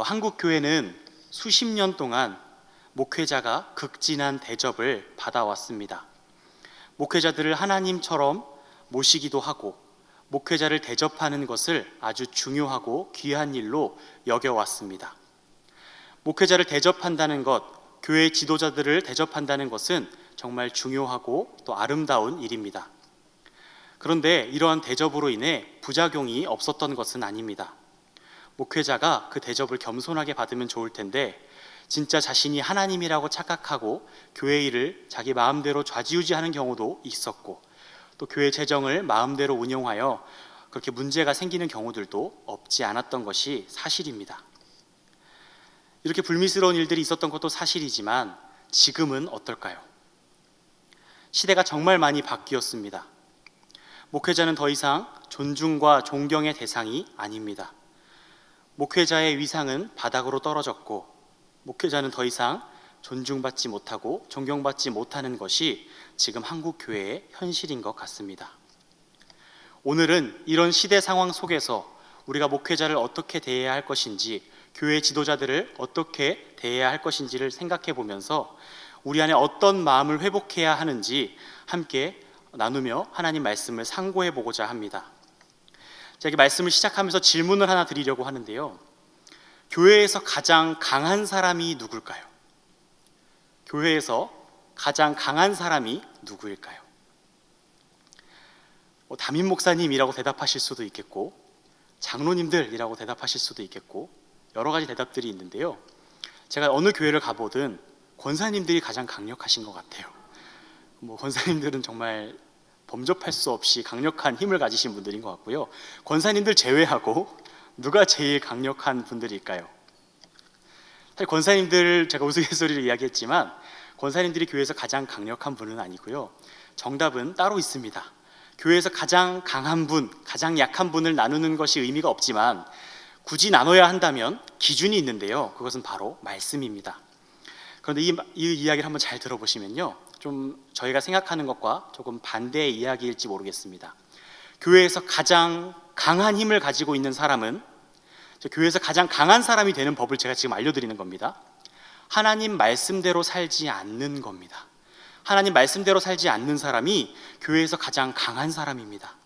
한국 교회는 수십 년 동안 목회자가 극진한 대접을 받아왔습니다. 목회자들을 하나님처럼 모시기도 하고 목회자를 대접하는 것을 아주 중요하고 귀한 일로 여겨왔습니다. 목회자를 대접한다는 것, 교회 지도자들을 대접한다는 것은 정말 중요하고 또 아름다운 일입니다. 그런데 이러한 대접으로 인해 부작용이 없었던 것은 아닙니다. 목회자가 그 대접을 겸손하게 받으면 좋을 텐데 진짜 자신이 하나님이라고 착각하고 교회 일을 자기 마음대로 좌지우지하는 경우도 있었고 또 교회 재정을 마음대로 운영하여 그렇게 문제가 생기는 경우들도 없지 않았던 것이 사실입니다. 이렇게 불미스러운 일들이 있었던 것도 사실이지만 지금은 어떨까요? 시대가 정말 많이 바뀌었습니다. 목회자는 더 이상 존중과 존경의 대상이 아닙니다. 목회자의 위상은 바닥으로 떨어졌고 목회자는 더 이상 존중받지 못하고 존경받지 못하는 것이 지금 한국 교회의 현실인 것 같습니다. 오늘은 이런 시대 상황 속에서 우리가 목회자를 어떻게 대해야 할 것인지, 교회 지도자들을 어떻게 대해야 할 것인지를 생각해 보면서 우리 안에 어떤 마음을 회복해야 하는지 함께 나누며 하나님 말씀을 상고해 보고자 합니다. 제가 말씀을 시작하면서 질문을 하나 드리려고 하는데요. 교회에서 가장 강한 사람이 누굴까요? 교회에서 가장 강한 사람이 누구일까요? 담임 목사님이라고 대답하실 수도 있겠고 장로님들이라고 대답하실 수도 있겠고 여러 가지 대답들이 있는데요. 제가 어느 교회를 가보든 권사님들이 가장 강력하신 것 같아요. 권사님들은 정말 범접할 수 없이 강력한 힘을 가지신 분들인 것 같고요. 권사님들 제외하고 누가 제일 강력한 분들일까요? 사실 권사님들, 제가 우스갯소리를 이야기했지만 권사님들이 교회에서 가장 강력한 분은 아니고요. 정답은 따로 있습니다. 교회에서 가장 강한 분, 가장 약한 분을 나누는 것이 의미가 없지만 굳이 나눠야 한다면 기준이 있는데요. 그것은 바로 말씀입니다. 그런데 이 이야기를 한번 잘 들어보시면요, 좀 저희가 생각하는 것과 조금 반대의 이야기일지 모르겠습니다. 교회에서 가장 강한 힘을 가지고 있는 사람은, 교회에서 가장 강한 사람이 되는 법을 제가 지금 알려드리는 겁니다. 하나님 말씀대로 살지 않는 겁니다. 하나님 말씀대로 살지 않는 사람이 교회에서 가장 강한 사람입니다.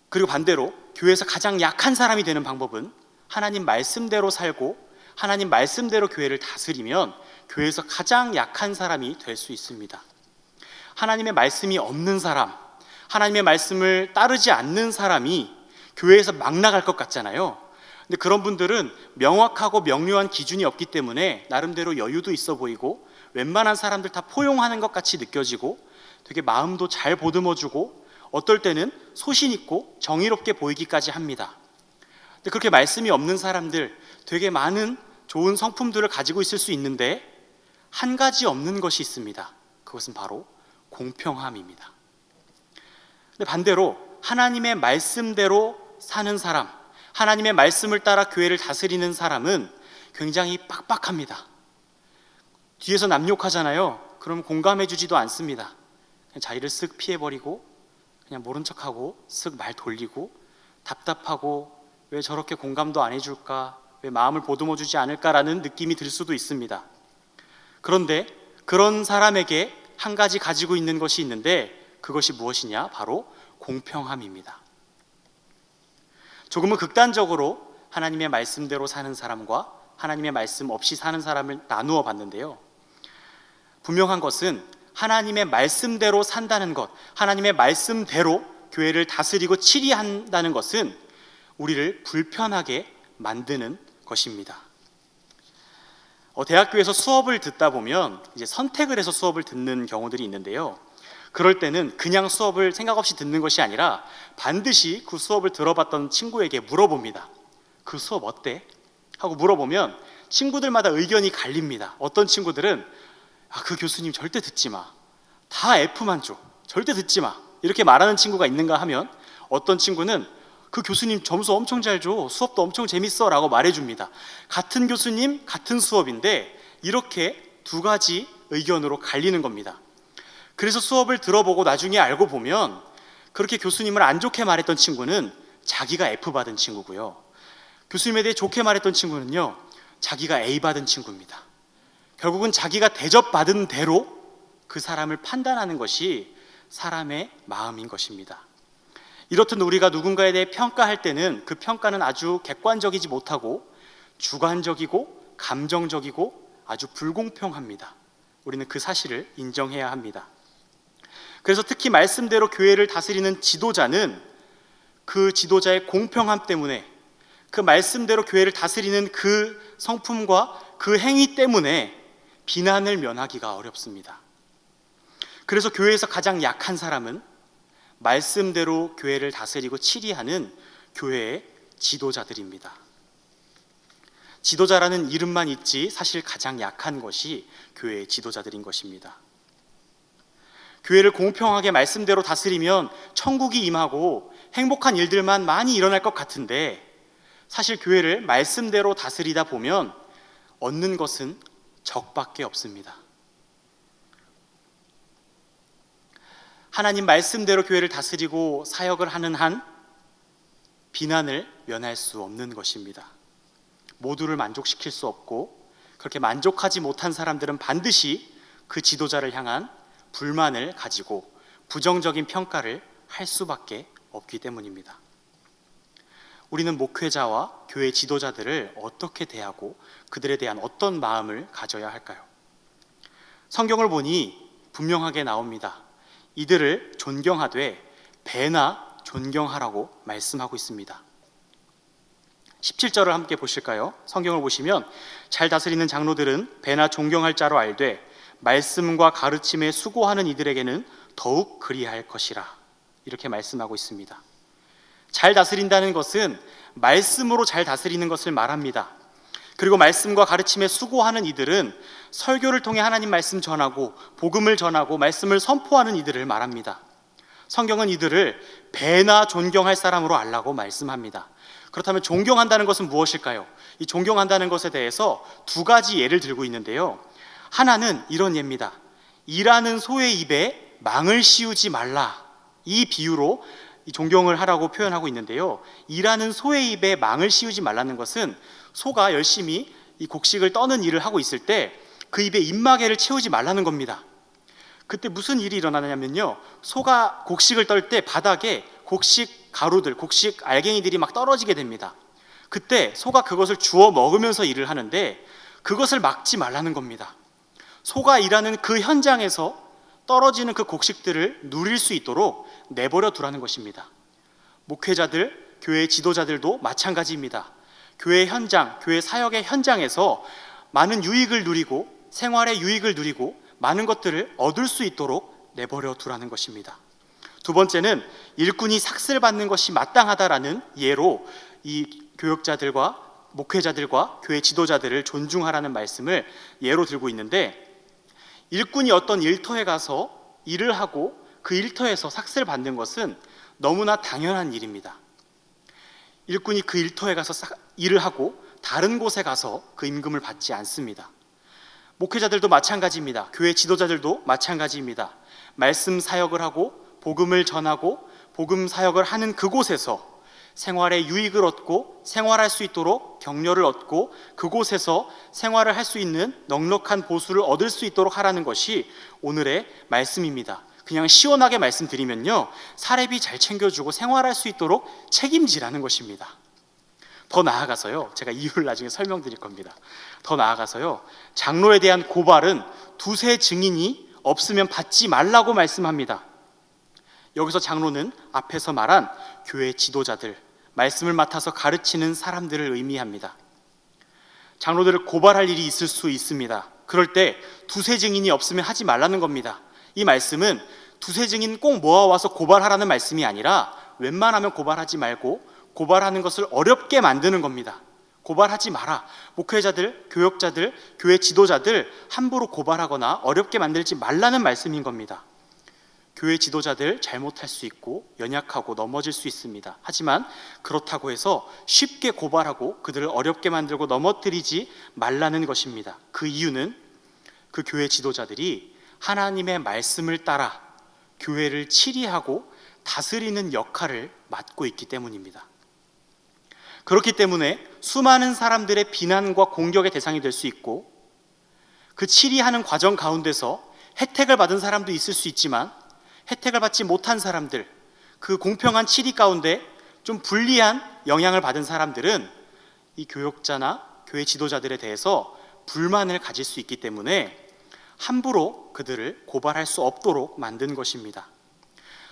그리고 반대로 교회에서 가장 약한 사람이 되는 방법은 하나님 말씀대로 살고 하나님 말씀대로 교회를 다스리면 교회에서 가장 약한 사람이 될 수 있습니다. 하나님의 말씀이 없는 사람, 하나님의 말씀을 따르지 않는 사람이 교회에서 막 나갈 것 같잖아요. 근데 그런 분들은 명확하고 명료한 기준이 없기 때문에 나름대로 여유도 있어 보이고 웬만한 사람들 다 포용하는 것 같이 느껴지고 되게 마음도 잘 보듬어주고 어떨 때는 소신 있고 정의롭게 보이기까지 합니다. 근데 그렇게 말씀이 없는 사람들, 되게 많은 좋은 성품들을 가지고 있을 수 있는데 한 가지 없는 것이 있습니다. 그것은 바로 공평함입니다. 근데 반대로 하나님의 말씀대로 사는 사람, 하나님의 말씀을 따라 교회를 다스리는 사람은 굉장히 빡빡합니다. 뒤에서 남욕하잖아요. 그럼 공감해주지도 않습니다. 그냥 자리를 쓱 피해버리고 그냥 모른 척하고 쓱 말 돌리고 답답하고 왜 저렇게 공감도 안 해줄까, 왜 마음을 보듬어주지 않을까라는 느낌이 들 수도 있습니다. 그런데 그런 사람에게 한 가지 가지고 있는 것이 있는데 그것이 무엇이냐? 바로 공평함입니다. 조금은 극단적으로 하나님의 말씀대로 사는 사람과 하나님의 말씀 없이 사는 사람을 나누어 봤는데요. 분명한 것은 하나님의 말씀대로 산다는 것, 하나님의 말씀대로 교회를 다스리고 치리한다는 것은 우리를 불편하게 만드는 것입니다. 대학교에서 수업을 듣다 보면 이제 선택을 해서 수업을 듣는 경우들이 있는데요. 그럴 때는 그냥 수업을 생각 없이 듣는 것이 아니라 반드시 그 수업을 들어봤던 친구에게 물어봅니다. 그 수업 어때? 하고 물어보면 친구들마다 의견이 갈립니다. 어떤 친구들은 그 교수님 절대 듣지 마, 다 F만 줘, 절대 듣지 마, 이렇게 말하는 친구가 있는가 하면 어떤 친구는 그 교수님 점수 엄청 잘 줘, 수업도 엄청 재밌어 라고 말해줍니다. 같은 교수님, 같은 수업인데 이렇게 두 가지 의견으로 갈리는 겁니다. 그래서 수업을 들어보고 나중에 알고 보면 그렇게 교수님을 안 좋게 말했던 친구는 자기가 F 받은 친구고요. 교수님에 대해 좋게 말했던 친구는요, 자기가 A 받은 친구입니다. 결국은 자기가 대접받은 대로 그 사람을 판단하는 것이 사람의 마음인 것입니다. 이렇듯 우리가 누군가에 대해 평가할 때는 그 평가는 아주 객관적이지 못하고 주관적이고 감정적이고 아주 불공평합니다. 우리는 그 사실을 인정해야 합니다. 그래서 특히 말씀대로 교회를 다스리는 지도자는 그 지도자의 공평함 때문에, 그 말씀대로 교회를 다스리는 그 성품과 그 행위 때문에 비난을 면하기가 어렵습니다. 그래서 교회에서 가장 약한 사람은 말씀대로 교회를 다스리고 치리하는 교회의 지도자들입니다. 지도자라는 이름만 있지 사실 가장 약한 것이 교회의 지도자들인 것입니다. 교회를 공평하게 말씀대로 다스리면 천국이 임하고 행복한 일들만 많이 일어날 것 같은데, 사실 교회를 말씀대로 다스리다 보면 얻는 것은 적밖에 없습니다. 하나님 말씀대로 교회를 다스리고 사역을 하는 한 비난을 면할 수 없는 것입니다. 모두를 만족시킬 수 없고, 그렇게 만족하지 못한 사람들은 반드시 그 지도자를 향한 불만을 가지고 부정적인 평가를 할 수밖에 없기 때문입니다. 우리는 목회자와 교회 지도자들을 어떻게 대하고 그들에 대한 어떤 마음을 가져야 할까요? 성경을 보니 분명하게 나옵니다. 이들을 존경하되 배나 존경하라고 말씀하고 있습니다. 17절을 함께 보실까요? 성경을 보시면 잘 다스리는 장로들은 배나 존경할 자로 알되 말씀과 가르침에 수고하는 이들에게는 더욱 그리할 것이라, 이렇게 말씀하고 있습니다. 잘 다스린다는 것은 말씀으로 잘 다스리는 것을 말합니다. 그리고 말씀과 가르침에 수고하는 이들은 설교를 통해 하나님 말씀 전하고 복음을 전하고 말씀을 선포하는 이들을 말합니다. 성경은 이들을 배나 존경할 사람으로 알라고 말씀합니다. 그렇다면 존경한다는 것은 무엇일까요? 이 존경한다는 것에 대해서 두 가지 예를 들고 있는데요. 하나는 이런 예입니다. 일하는 소의 입에 망을 씌우지 말라, 이 비유로 이 존경을 하라고 표현하고 있는데요. 일하는 소의 입에 망을 씌우지 말라는 것은 소가 열심히 이 곡식을 떠는 일을 하고 있을 때 그 입에 입마개를 채우지 말라는 겁니다. 그때 무슨 일이 일어나냐면요, 소가 곡식을 떨 때 바닥에 곡식 가루들, 곡식 알갱이들이 막 떨어지게 됩니다. 그때 소가 그것을 주워 먹으면서 일을 하는데 그것을 막지 말라는 겁니다. 소가 일하는 그 현장에서 떨어지는 그 곡식들을 누릴 수 있도록 내버려 두라는 것입니다. 목회자들, 교회 지도자들도 마찬가지입니다. 교회 현장, 교회 사역의 현장에서 많은 유익을 누리고 생활의 유익을 누리고 많은 것들을 얻을 수 있도록 내버려 두라는 것입니다. 두 번째는 일꾼이 삭슬 받는 것이 마땅하다라는 예로 이 교역자들과 목회자들과 교회 지도자들을 존중하라는 말씀을 예로 들고 있는데, 일꾼이 어떤 일터에 가서 일을 하고 그 일터에서 삭슬 받는 것은 너무나 당연한 일입니다. 일꾼이 그 일터에 가서 일을 하고 다른 곳에 가서 그 임금을 받지 않습니다. 목회자들도 마찬가지입니다. 교회 지도자들도 마찬가지입니다. 말씀 사역을 하고 복음을 전하고 복음 사역을 하는 그곳에서 생활의 유익을 얻고 생활할 수 있도록 격려를 얻고 그곳에서 생활을 할 수 있는 넉넉한 보수를 얻을 수 있도록 하라는 것이 오늘의 말씀입니다. 그냥 시원하게 말씀드리면요, 사례비 잘 챙겨주고 생활할 수 있도록 책임지라는 것입니다. 더 나아가서요, 제가 이유를 나중에 설명드릴 겁니다. 더 나아가서요, 장로에 대한 고발은 두세 증인이 없으면 받지 말라고 말씀합니다. 여기서 장로는 앞에서 말한 교회 지도자들, 말씀을 맡아서 가르치는 사람들을 의미합니다. 장로들을 고발할 일이 있을 수 있습니다. 그럴 때 두세 증인이 없으면 하지 말라는 겁니다. 이 말씀은 두세 증인 꼭 모아와서 고발하라는 말씀이 아니라 웬만하면 고발하지 말고 고발하는 것을 어렵게 만드는 겁니다. 고발하지 마라. 목회자들, 교역자들, 교회 지도자들 함부로 고발하거나 어렵게 만들지 말라는 말씀인 겁니다. 교회 지도자들 잘못할 수 있고 연약하고 넘어질 수 있습니다. 하지만 그렇다고 해서 쉽게 고발하고 그들을 어렵게 만들고 넘어뜨리지 말라는 것입니다. 그 이유는 그 교회 지도자들이 하나님의 말씀을 따라 교회를 치리하고 다스리는 역할을 맡고 있기 때문입니다. 그렇기 때문에 수많은 사람들의 비난과 공격의 대상이 될 수 있고, 그 치리하는 과정 가운데서 혜택을 받은 사람도 있을 수 있지만 혜택을 받지 못한 사람들, 그 공평한 치리 가운데 좀 불리한 영향을 받은 사람들은 이 교역자나 교회 지도자들에 대해서 불만을 가질 수 있기 때문에 함부로 그들을 고발할 수 없도록 만든 것입니다.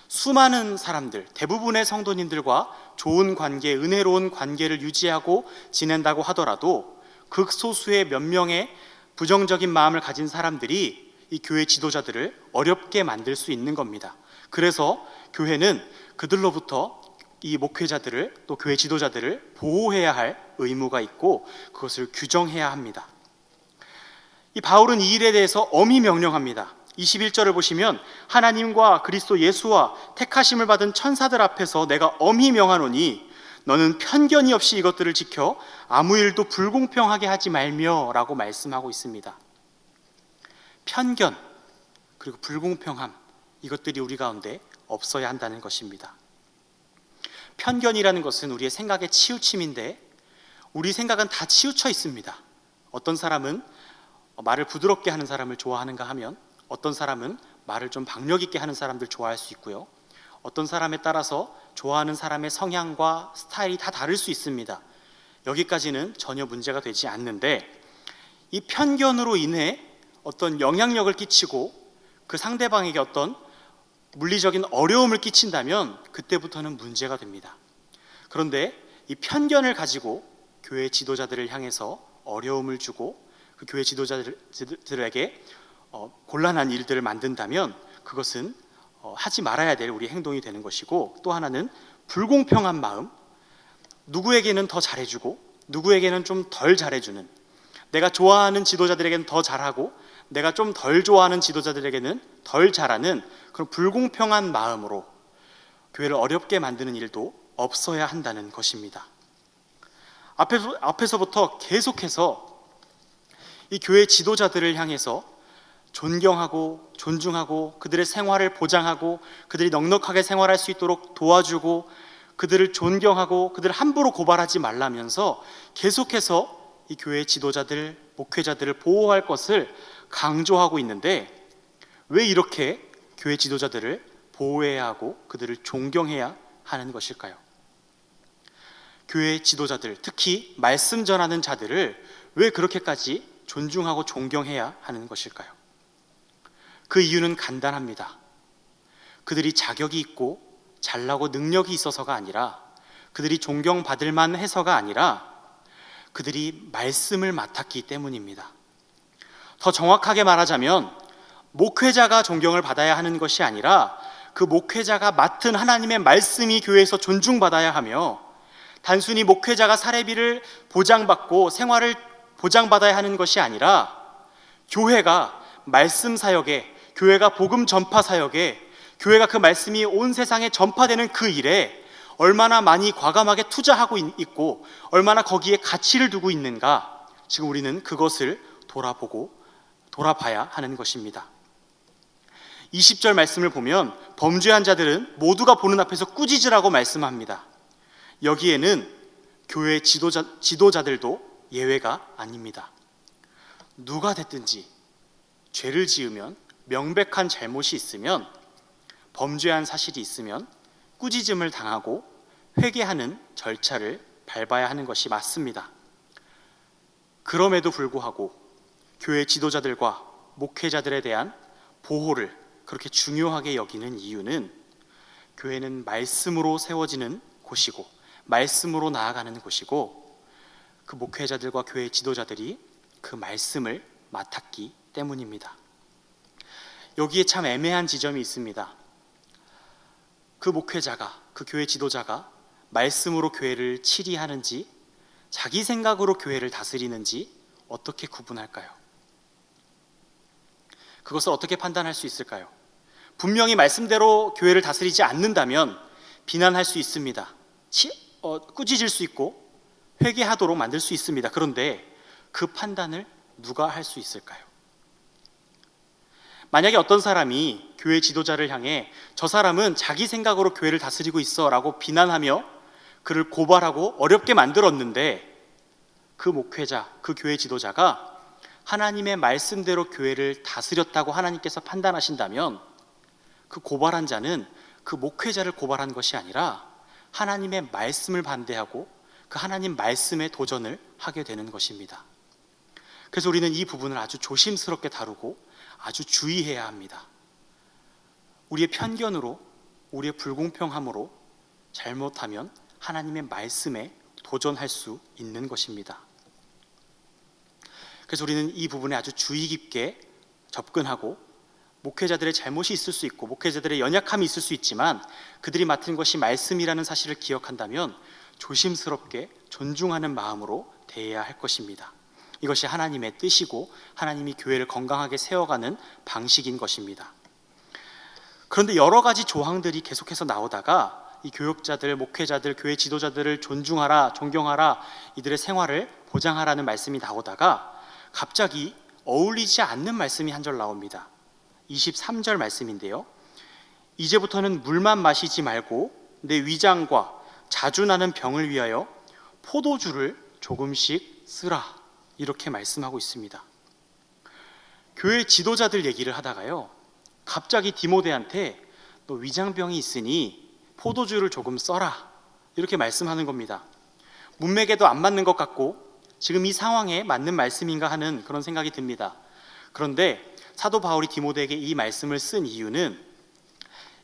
수많은 사람들, 대부분의 성도님들과 좋은 관계, 은혜로운 관계를 유지하고 지낸다고 하더라도 극소수의 몇 명의 부정적인 마음을 가진 사람들이 이 교회 지도자들을 어렵게 만들 수 있는 겁니다. 그래서 교회는 그들로부터 이 목회자들을, 또 교회 지도자들을 보호해야 할 의무가 있고 그것을 규정해야 합니다. 이 바울은 이 일에 대해서 엄히 명령합니다. 21절을 보시면 하나님과 그리스도 예수와 택하심을 받은 천사들 앞에서 내가 엄히 명하노니 너는 편견이 없이 이것들을 지켜 아무 일도 불공평하게 하지 말며 라고 말씀하고 있습니다. 편견 그리고 불공평함, 이것들이 우리 가운데 없어야 한다는 것입니다. 편견이라는 것은 우리의 생각의 치우침인데 우리 생각은 다 치우쳐 있습니다. 어떤 사람은 말을 부드럽게 하는 사람을 좋아하는가 하면 어떤 사람은 말을 좀 박력 있게 하는 사람들 좋아할 수 있고요. 어떤 사람에 따라서 좋아하는 사람의 성향과 스타일이 다 다를 수 있습니다. 여기까지는 전혀 문제가 되지 않는데 이 편견으로 인해 어떤 영향력을 끼치고 그 상대방에게 어떤 물리적인 어려움을 끼친다면 그때부터는 문제가 됩니다. 그런데 이 편견을 가지고 교회 지도자들을 향해서 어려움을 주고 그 교회 지도자들에게 곤란한 일들을 만든다면 그것은 하지 말아야 될 우리 행동이 되는 것이고, 또 하나는 불공평한 마음, 누구에게는 더 잘해주고 누구에게는 좀 덜 잘해주는, 내가 좋아하는 지도자들에게는 더 잘하고 내가 좀 덜 좋아하는 지도자들에게는 덜 잘하는 그런 불공평한 마음으로 교회를 어렵게 만드는 일도 없어야 한다는 것입니다. 앞에서부터 계속해서 이 교회 지도자들을 향해서 존경하고 존중하고 그들의 생활을 보장하고 그들이 넉넉하게 생활할 수 있도록 도와주고 그들을 존경하고 그들을 함부로 고발하지 말라면서 계속해서 이 교회 지도자들, 목회자들을 보호할 것을 강조하고 있는데 왜 이렇게 교회 지도자들을 보호해야 하고 그들을 존경해야 하는 것일까요? 교회 지도자들, 특히 말씀 전하는 자들을 왜 그렇게까지 존중하고 존경해야 하는 것일까요? 그 이유는 간단합니다. 그들이 자격이 있고 잘나고 능력이 있어서가 아니라, 그들이 존경받을 만해서가 아니라 그들이 말씀을 맡았기 때문입니다. 더 정확하게 말하자면 목회자가 존경을 받아야 하는 것이 아니라 그 목회자가 맡은 하나님의 말씀이 교회에서 존중받아야 하며, 단순히 목회자가 사례비를 보장받고 생활을 보장받아야 하는 것이 아니라 교회가 말씀 사역에, 교회가 복음 전파 사역에, 교회가 그 말씀이 온 세상에 전파되는 그 일에 얼마나 많이 과감하게 투자하고 있고 얼마나 거기에 가치를 두고 있는가, 지금 우리는 그것을 돌아봐야 하는 것입니다. 20절 말씀을 보면 범죄한 자들은 모두가 보는 앞에서 꾸짖으라고 말씀합니다. 여기에는 교회 지도자들도 예외가 아닙니다. 누가 됐든지 죄를 지으면, 명백한 잘못이 있으면, 범죄한 사실이 있으면 꾸짖음을 당하고 회개하는 절차를 밟아야 하는 것이 맞습니다. 그럼에도 불구하고 교회 지도자들과 목회자들에 대한 보호를 그렇게 중요하게 여기는 이유는 교회는 말씀으로 세워지는 곳이고 말씀으로 나아가는 곳이고 그 목회자들과 교회 지도자들이 그 말씀을 맡았기 때문입니다. 여기에 참 애매한 지점이 있습니다. 그 목회자가, 그 교회 지도자가 말씀으로 교회를 치리하는지 자기 생각으로 교회를 다스리는지 어떻게 구분할까요? 그것을 어떻게 판단할 수 있을까요? 분명히 말씀대로 교회를 다스리지 않는다면 비난할 수 있습니다. 꾸짖을 수 있고 회개하도록 만들 수 있습니다. 그런데 그 판단을 누가 할 수 있을까요? 만약에 어떤 사람이 교회 지도자를 향해 저 사람은 자기 생각으로 교회를 다스리고 있어 라고 비난하며 그를 고발하고 어렵게 만들었는데 그 목회자, 그 교회 지도자가 하나님의 말씀대로 교회를 다스렸다고 하나님께서 판단하신다면 그 고발한 자는 그 목회자를 고발한 것이 아니라 하나님의 말씀을 반대하고 그 하나님 말씀에 도전을 하게 되는 것입니다. 그래서 우리는 이 부분을 아주 조심스럽게 다루고 아주 주의해야 합니다. 우리의 편견으로, 우리의 불공평함으로 잘못하면 하나님의 말씀에 도전할 수 있는 것입니다. 그래서 우리는 이 부분에 아주 주의 깊게 접근하고 목회자들의 잘못이 있을 수 있고 목회자들의 연약함이 있을 수 있지만 그들이 맡은 것이 말씀이라는 사실을 기억한다면 조심스럽게 존중하는 마음으로 대해야 할 것입니다. 이것이 하나님의 뜻이고 하나님이 교회를 건강하게 세워가는 방식인 것입니다. 그런데 여러 가지 조항들이 계속해서 나오다가 이 교육자들, 목회자들, 교회 지도자들을 존중하라, 존경하라, 이들의 생활을 보장하라는 말씀이 나오다가 갑자기 어울리지 않는 말씀이 한 절 나옵니다. 23절 말씀인데요. 이제부터는 물만 마시지 말고 내 위장과 자주 나는 병을 위하여 포도주를 조금씩 쓰라, 이렇게 말씀하고 있습니다. 교회 지도자들 얘기를 하다가요, 갑자기 디모데한테 너 위장병이 있으니 포도주를 조금 써라, 이렇게 말씀하는 겁니다. 문맥에도 안 맞는 것 같고 지금 이 상황에 맞는 말씀인가 하는 그런 생각이 듭니다. 그런데 사도 바울이 디모데에게 이 말씀을 쓴 이유는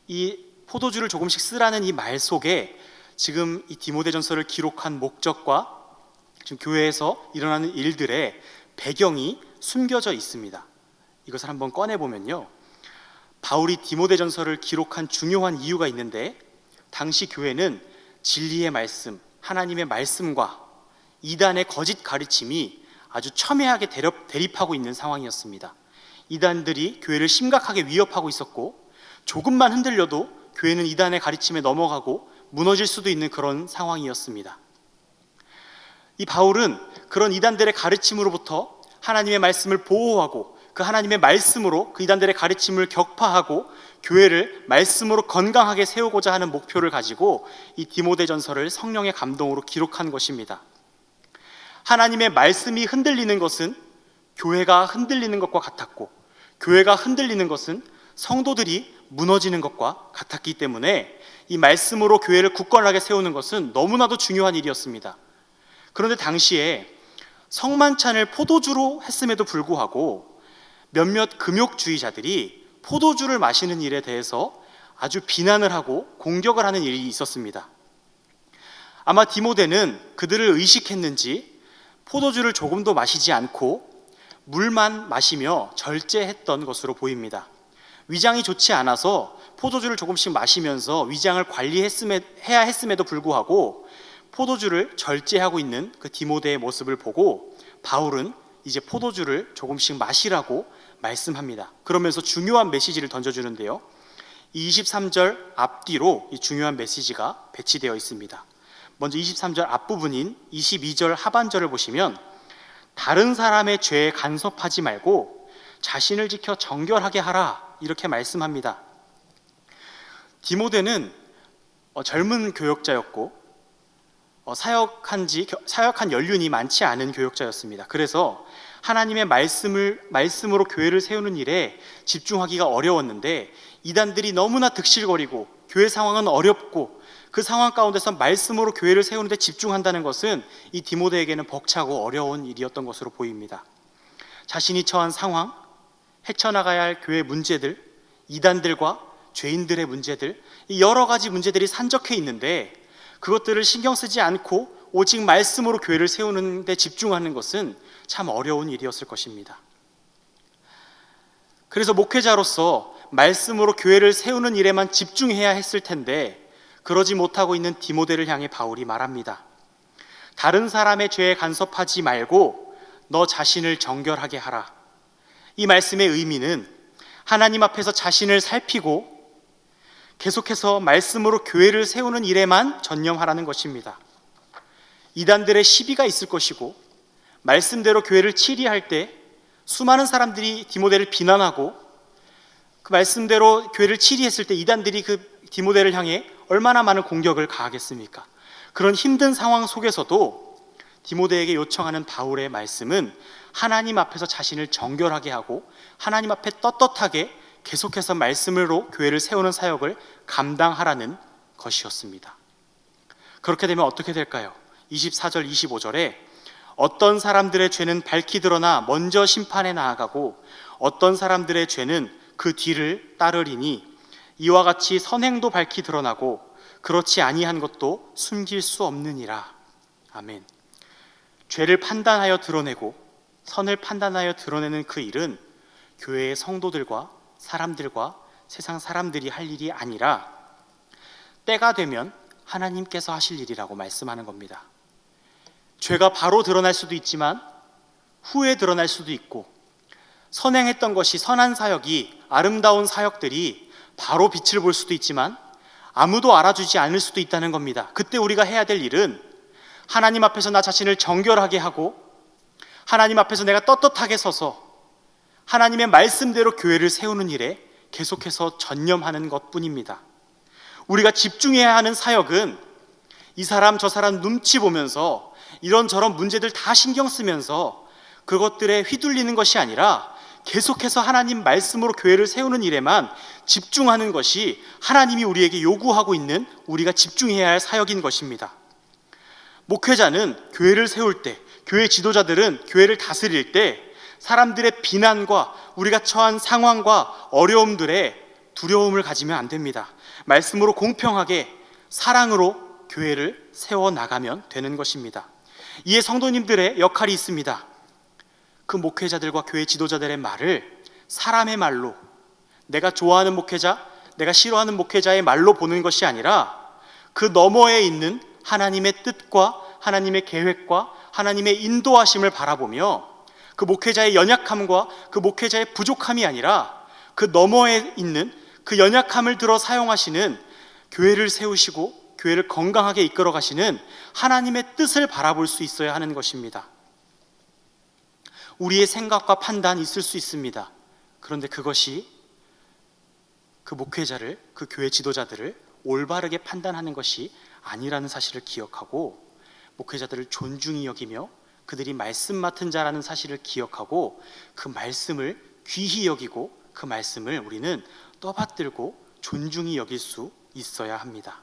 이 포도주를 조금씩 쓰라는 이 말 속에 지금 이 디모데전서를 기록한 목적과 지금 교회에서 일어나는 일들의 배경이 숨겨져 있습니다. 이것을 한번 꺼내보면요, 바울이 디모데전서를 기록한 중요한 이유가 있는데 당시 교회는 진리의 말씀, 하나님의 말씀과 이단의 거짓 가르침이 아주 첨예하게 대립하고 있는 상황이었습니다. 이단들이 교회를 심각하게 위협하고 있었고 조금만 흔들려도 교회는 이단의 가르침에 넘어가고 무너질 수도 있는 그런 상황이었습니다. 이 바울은 그런 이단들의 가르침으로부터 하나님의 말씀을 보호하고 그 하나님의 말씀으로 그 이단들의 가르침을 격파하고 교회를 말씀으로 건강하게 세우고자 하는 목표를 가지고 이 디모데전서를 성령의 감동으로 기록한 것입니다. 하나님의 말씀이 흔들리는 것은 교회가 흔들리는 것과 같았고 교회가 흔들리는 것은 성도들이 무너지는 것과 같았기 때문에 이 말씀으로 교회를 굳건하게 세우는 것은 너무나도 중요한 일이었습니다. 그런데 당시에 성만찬을 포도주로 했음에도 불구하고 몇몇 금욕주의자들이 포도주를 마시는 일에 대해서 아주 비난을 하고 공격을 하는 일이 있었습니다. 아마 디모데는 그들을 의식했는지 포도주를 조금도 마시지 않고 물만 마시며 절제했던 것으로 보입니다. 위장이 좋지 않아서 포도주를 조금씩 마시면서 위장을 관리해야 했음에도 불구하고 포도주를 절제하고 있는 그 디모데의 모습을 보고 바울은 이제 포도주를 조금씩 마시라고 말씀합니다. 그러면서 중요한 메시지를 던져주는데요, 23절 앞뒤로 이 중요한 메시지가 배치되어 있습니다. 먼저 23절 앞부분인 22절 하반절을 보시면 다른 사람의 죄에 간섭하지 말고 자신을 지켜 정결하게 하라, 이렇게 말씀합니다. 디모데는 젊은 교역자였고 사역한 연륜이 많지 않은 교역자였습니다. 그래서 하나님의 말씀으로 교회를 세우는 일에 집중하기가 어려웠는데 이단들이 너무나 득실거리고 교회 상황은 어렵고 그 상황 가운데서 말씀으로 교회를 세우는 데 집중한다는 것은 이 디모데에게는 벅차고 어려운 일이었던 것으로 보입니다. 자신이 처한 상황, 헤쳐나가야 할 교회의 문제들, 이단들과 죄인들의 문제들, 이 여러 가지 문제들이 산적해 있는데 그것들을 신경 쓰지 않고 오직 말씀으로 교회를 세우는 데 집중하는 것은 참 어려운 일이었을 것입니다. 그래서 목회자로서 말씀으로 교회를 세우는 일에만 집중해야 했을 텐데 그러지 못하고 있는 디모데를 향해 바울이 말합니다. 다른 사람의 죄에 간섭하지 말고 너 자신을 정결하게 하라. 이 말씀의 의미는 하나님 앞에서 자신을 살피고 계속해서 말씀으로 교회를 세우는 일에만 전념하라는 것입니다. 이단들의 시비가 있을 것이고 말씀대로 교회를 치리할 때 수많은 사람들이 디모데를 비난하고 그 말씀대로 교회를 치리했을 때 이단들이 그 디모데를 향해 얼마나 많은 공격을 가하겠습니까? 그런 힘든 상황 속에서도 디모데에게 요청하는 바울의 말씀은 하나님 앞에서 자신을 정결하게 하고 하나님 앞에 떳떳하게 계속해서 말씀으로 교회를 세우는 사역을 감당하라는 것이었습니다. 그렇게 되면 어떻게 될까요? 24절 25절에 어떤 사람들의 죄는 밝히 드러나 먼저 심판에 나아가고 어떤 사람들의 죄는 그 뒤를 따르리니 이와 같이 선행도 밝히 드러나고 그렇지 아니한 것도 숨길 수 없느니라. 아멘. 죄를 판단하여 드러내고 선을 판단하여 드러내는 그 일은 교회의 성도들과 사람들과 세상 사람들이 할 일이 아니라 때가 되면 하나님께서 하실 일이라고 말씀하는 겁니다. 죄가 바로 드러날 수도 있지만 후에 드러날 수도 있고 선행했던 것이 선한 사역이 아름다운 사역들이 바로 빛을 볼 수도 있지만 아무도 알아주지 않을 수도 있다는 겁니다. 그때 우리가 해야 될 일은 하나님 앞에서 나 자신을 정결하게 하고 하나님 앞에서 내가 떳떳하게 서서 하나님의 말씀대로 교회를 세우는 일에 계속해서 전념하는 것뿐입니다. 우리가 집중해야 하는 사역은 이 사람 저 사람 눈치 보면서 이런저런 문제들 다 신경 쓰면서 그것들에 휘둘리는 것이 아니라 계속해서 하나님 말씀으로 교회를 세우는 일에만 집중하는 것이 하나님이 우리에게 요구하고 있는 우리가 집중해야 할 사역인 것입니다. 목회자는 교회를 세울 때, 교회 지도자들은 교회를 다스릴 때 사람들의 비난과 우리가 처한 상황과 어려움들에 두려움을 가지면 안 됩니다. 말씀으로 공평하게 사랑으로 교회를 세워나가면 되는 것입니다. 이에 성도님들의 역할이 있습니다. 그 목회자들과 교회 지도자들의 말을 사람의 말로, 내가 좋아하는 목회자, 내가 싫어하는 목회자의 말로 보는 것이 아니라 그 너머에 있는 하나님의 뜻과 하나님의 계획과 하나님의 인도하심을 바라보며 그 목회자의 연약함과 그 목회자의 부족함이 아니라 그 너머에 있는 그 연약함을 들어 사용하시는 교회를 세우시고 교회를 건강하게 이끌어 가시는 하나님의 뜻을 바라볼 수 있어야 하는 것입니다. 우리의 생각과 판단이 있을 수 있습니다. 그런데 그것이 그 목회자를, 그 교회 지도자들을 올바르게 판단하는 것이 아니라는 사실을 기억하고 목회자들을 존중히 여기며 그들이 말씀 맡은 자라는 사실을 기억하고 그 말씀을 귀히 여기고 그 말씀을 우리는 떠받들고 존중히 여길 수 있어야 합니다.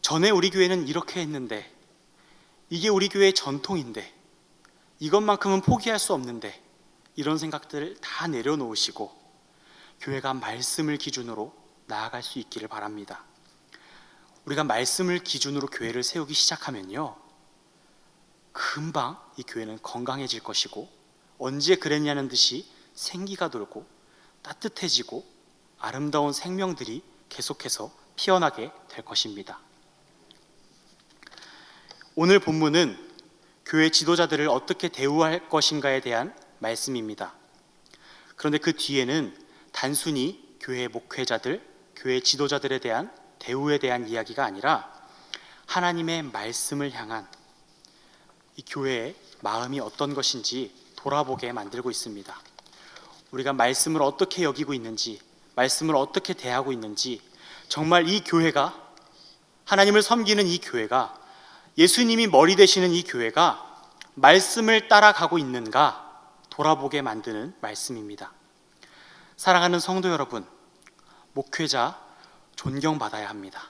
전에 우리 교회는 이렇게 했는데, 이게 우리 교회의 전통인데, 이것만큼은 포기할 수 없는데, 이런 생각들을 다 내려놓으시고 교회가 말씀을 기준으로 나아갈 수 있기를 바랍니다. 우리가 말씀을 기준으로 교회를 세우기 시작하면요, 금방 이 교회는 건강해질 것이고 언제 그랬냐는 듯이 생기가 돌고 따뜻해지고 아름다운 생명들이 계속해서 피어나게 될 것입니다. 오늘 본문은 교회 지도자들을 어떻게 대우할 것인가에 대한 말씀입니다. 그런데 그 뒤에는 단순히 교회 목회자들, 교회 지도자들에 대한 대우에 대한 이야기가 아니라 하나님의 말씀을 향한 이 교회의 마음이 어떤 것인지 돌아보게 만들고 있습니다. 우리가 말씀을 어떻게 여기고 있는지, 말씀을 어떻게 대하고 있는지, 정말 이 교회가, 하나님을 섬기는 이 교회가, 예수님이 머리 되시는 이 교회가 말씀을 따라가고 있는가 돌아보게 만드는 말씀입니다. 사랑하는 성도 여러분, 목회자 존경받아야 합니다.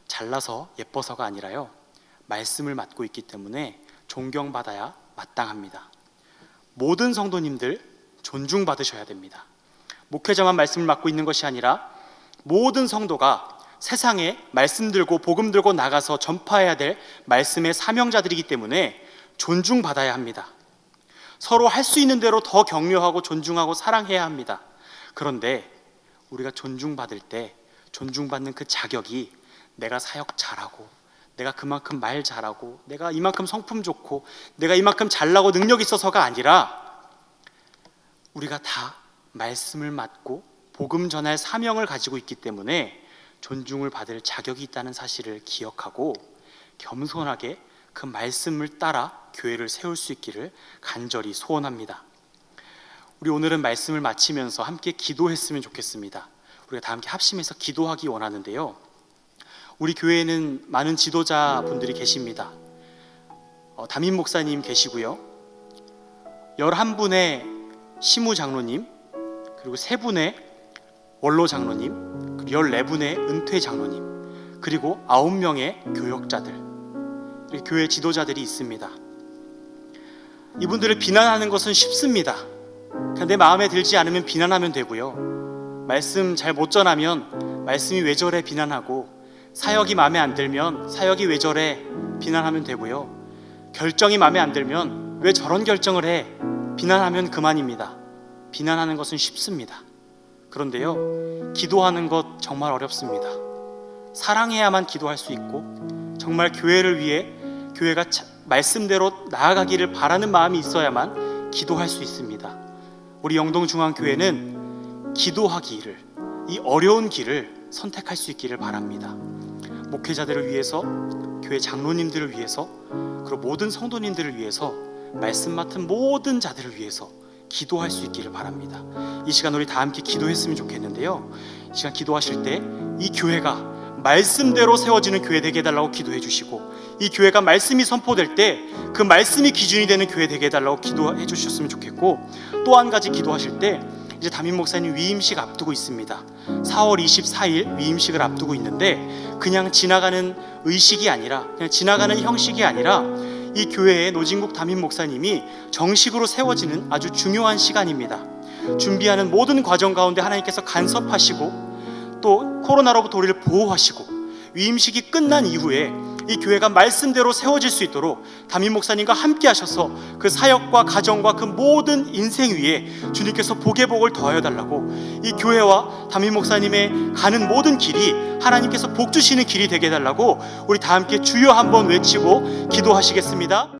잘나서 예뻐서가 아니라요, 말씀을 맡고 있기 때문에 존경받아야 마땅합니다. 모든 성도님들 존중받으셔야 됩니다. 목회자만 말씀을 맡고 있는 것이 아니라 모든 성도가 세상에 말씀 들고 복음 들고 나가서 전파해야 될 말씀의 사명자들이기 때문에 존중받아야 합니다. 서로 할 수 있는 대로 더 격려하고 존중하고 사랑해야 합니다. 그런데 우리가 존중받을 때 존중받는 그 자격이 내가 사역 잘하고, 내가 그만큼 말 잘하고, 내가 이만큼 성품 좋고, 내가 이만큼 잘나고 능력 있어서가 아니라 우리가 다 말씀을 맡고 복음 전할 사명을 가지고 있기 때문에 존중을 받을 자격이 있다는 사실을 기억하고 겸손하게 그 말씀을 따라 교회를 세울 수 있기를 간절히 소원합니다. 우리 오늘은 말씀을 마치면서 함께 기도했으면 좋겠습니다. 우리가 다 함께 합심해서 기도하기 원하는데요, 우리 교회에는 많은 지도자분들이 계십니다. 담임 목사님 계시고요, 11분의 시무 장로님, 그리고 3분의 원로 장로님, 그리고 14분의 은퇴 장로님, 그리고 9명의 교역자들, 이렇게 교회 지도자들이 있습니다. 이분들을 비난하는 것은 쉽습니다. 그냥 내 마음에 들지 않으면 비난하면 되고요, 말씀 잘 못 전하면 말씀이 왜 저래 비난하고, 사역이 마음에 안 들면 사역이 왜 저래 비난하면 되고요, 결정이 마음에 안 들면 왜 저런 결정을 해 비난하면 그만입니다. 비난하는 것은 쉽습니다. 그런데요, 기도하는 것 정말 어렵습니다. 사랑해야만 기도할 수 있고, 정말 교회를 위해 교회가 말씀대로 나아가기를 바라는 마음이 있어야만 기도할 수 있습니다. 우리 영동중앙교회는 기도하기를, 이 어려운 길을 선택할 수 있기를 바랍니다. 목회자들을 위해서, 교회 장로님들을 위해서, 그리고 모든 성도님들을 위해서, 말씀 맡은 모든 자들을 위해서 기도할 수 있기를 바랍니다. 이 시간 우리 다 함께 기도했으면 좋겠는데요, 이 시간 기도하실 때 이 교회가 말씀대로 세워지는 교회 되게 해달라고 기도해 주시고, 이 교회가 말씀이 선포될 때 그 말씀이 기준이 되는 교회 되게 해달라고 기도해 주셨으면 좋겠고, 또 한 가지 기도하실 때 이제 담임 목사님 위임식 앞두고 있습니다. 4월 24일 위임식을 앞두고 있는데, 그냥 지나가는 의식이 아니라, 그냥 지나가는 형식이 아니라 이 교회의 노진국 담임 목사님이 정식으로 세워지는 아주 중요한 시간입니다. 준비하는 모든 과정 가운데 하나님께서 간섭하시고, 또 코로나로부터 우리를 보호하시고, 위임식이 끝난 이후에 이 교회가 말씀대로 세워질 수 있도록 담임 목사님과 함께 하셔서 그 사역과 가정과 그 모든 인생 위에 주님께서 복의 복을 더하여 달라고, 이 교회와 담임 목사님의 가는 모든 길이 하나님께서 복 주시는 길이 되게 해달라고 우리 다 함께 주여 한번 외치고 기도하시겠습니다.